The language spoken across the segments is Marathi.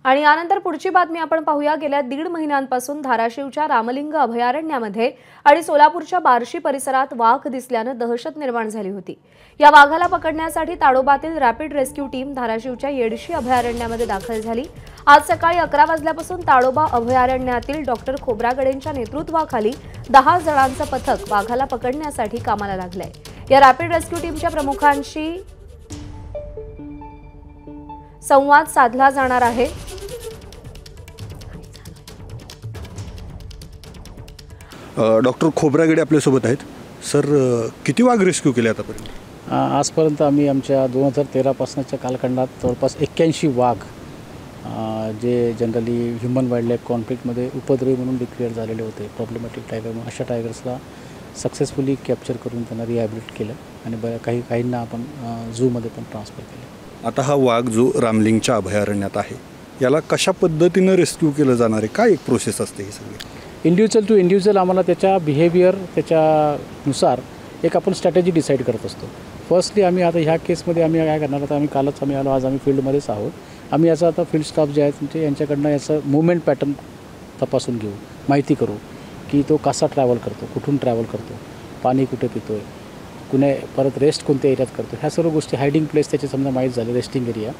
आणि यानंतर पुढची बातमी आपण पाहूया। गेल्या 1.5 महिन्यांपासून धाराशिवच्या रामलिंग अभयारण्यामध्ये आणि सोलापूरच्या बार्शी परिसरात वाघ दिसल्याने दहशत निर्माण झाली होती। या वाघाला पकडण्यासाठी ताडोबातील रॅपिड रेस्क्यू टीम धाराशिवच्या येडशी अभयारण्यामध्ये दाखल झाली। आज सकाळी 11 वाजल्यापासून ताडोबा अभयारण्यातील डॉक्टर खोब्रागडेंच्या नेतृत्वाखाली 10 जणांचं पथक वाघाला पकडण्यासाठी कामाला लागलंय। या रॅपिड रेस्क्यू टीमच्या प्रमुखांशी संवाद साधला जाणार आहे। डॉक्टर खोब्रागडे आपल्यासोबत आहेत। सर, किती वाघ रेस्क्यू केले आतापर्यंत? आजपर्यंत आम्ही आमच्या 2013 पासूनच्या कालखंडात जवळपास 81 वाघ जे जनरली ह्युमन वाईल्ड लाईफ कॉन्फ्लिक्टमध्ये उपद्रवी म्हणून डिक्लेअर झालेले होते, प्रॉब्लेमॅटिक टायगर म्हणून, अशा टायगर्सला सक्सेसफुली कॅप्चर करून त्यांना रिहॅबिलिट केलं आणि काहींना आपण झूमध्ये पण ट्रान्सफर केलं। आता हा वाघ जो रामलिंगच्या अभयारण्यात आहे, याला कशा पद्धतीनं रेस्क्यू केलं जाणार आहे? काय एक प्रोसेस असते ही सगळी? इंडिव्हिज्युअल टू इंडिव्हिज्युअल आम्हाला त्याच्या बिहेवियर त्याच्यानुसार एक आपण स्ट्रॅटेजी डिसाईड करत असतो। फर्स्टली आम्ही आता ह्या केसमध्ये आम्ही काय करणार, आता कालच आम्ही आलो, आज आम्ही फील्डमध्येच आहोत। आम्ही याचा आता फील्ड स्टाफ जे आहेत म्हणजे यांच्याकडनं याचं मुवमेंट पॅटर्न तपासून घेऊ, माहिती करू की तो कसा ट्रॅव्हल करतो, कुठून ट्रॅव्हल करतो, पाणी कुठे पितो आहे, कुणे परत रेस्ट कोणत्या एरियात करतो, ह्या सर्व गोष्टी, हायडिंग प्लेस त्याचे समजा माहीत झाले, रेस्टिंग एरिया,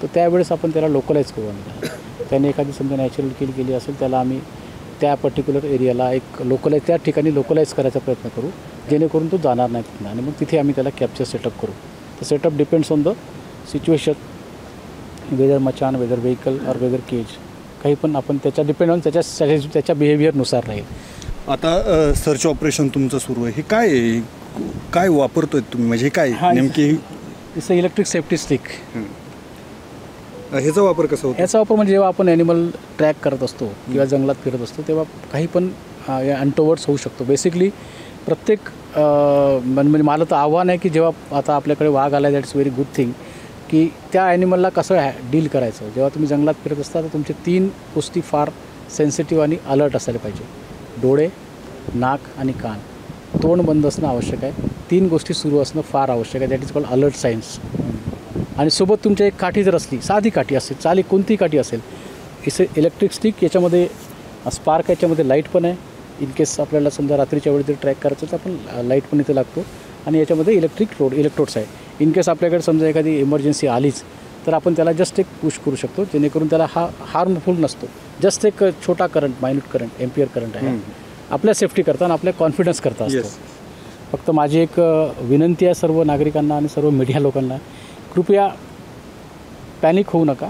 तर त्यावेळेस आपण त्याला लोकलाईज करू। आम्ही त्याने एखादी समजा नॅचरल किल केली असेल त्याला आम्ही त्या पर्टिक्युलर एरियाला एक लोकलाईज, त्या ठिकाणी लोकलाईज करायचा प्रयत्न करू जेणेकरून तो जाणार नाही तिथं, आणि मग तिथे आम्ही त्याला कॅप्चर सेटअप करू। तर setup depends on the situation, whether machan, whether vehicle और वेदर केज, काही पण आपण त्याच्या डिपेंड ऑन त्याच्या स्ट्रॅटेजी, त्याच्या बिहेवियरनुसार राहील। आता सर्च ऑपरेशन तुमचं सुरू आहे, हे काय आहे? काय वापरतोय तुम्ही, म्हणजे काय नेमकी? It's electric safety stick. ह्याचा वापर कसा होतो? याचा वापर म्हणजे जेव्हा आपण ॲनिमल ट्रॅक करत असतो किंवा जंगलात फिरत असतो तेव्हा काही पण अनटोवर्ड्स होऊ शकतो। बेसिकली प्रत्येक म्हणजे मला तर आव्हान आहे की जेव्हा आता आपल्याकडे वाघ आला, दॅट्स व्हेरी गुड थिंग, की त्या ॲनिमलला कसं डील करायचं। जेव्हा तुम्ही जंगलात फिरत असता तर तुमचे 3 गोष्टी फार सेन्सिटिव्ह आणि अलर्ट असायला पाहिजे: डोळे, नाक आणि कान। तोंड बंद असणं आवश्यक आहे, 3 गोष्टी सुरू असणं फार आवश्यक आहे, that is called alert science. आणि सोबत तुमच्या एक काठी जर असली, साधी काठी असेल चालेल, कोणती काठी असेल, इसे इलेक्ट्रिक स्टिक, याच्यामध्ये स्पार्क, याच्यामध्ये लाईट पण आहे, इन केस आपल्याला समजा रात्रीच्या वेळी जर ट्रॅक करायचं तर आपण लाईट पण इथे लागतो, आणि याच्यामध्ये इलेक्ट्रोड्स आहे। इन केस आपल्याकडे समजा एखादी इमर्जन्सी आलीच तर आपण त्याला जस्ट एक पुश करू शकतो जेणेकरून त्याला हार्मफुल नसतो, जस्ट एक छोटा current, minute current, ampere current आहे, आपल्या सेफ्टी करता आणि आपल्या कॉन्फिडन्स करता असतो। फक्त माझी एक विनंती आहे सर्व नागरिकांना आणि सर्व मीडिया लोकांना, कृपया पॅनिक होऊ नका,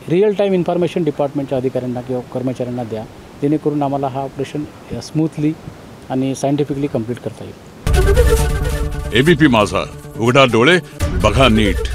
रिअल टाईम इन्फॉर्मेशन डिपार्टमेंटच्या अधिकाऱ्यांना किंवा कर्मचाऱ्यांना द्या जेणेकरून आम्हाला हा ऑपरेशन स्मूथली आणि सायंटिफिकली कंप्लीट करता येईल। एबीपी माझा, उघडा डोळे बघा नीट।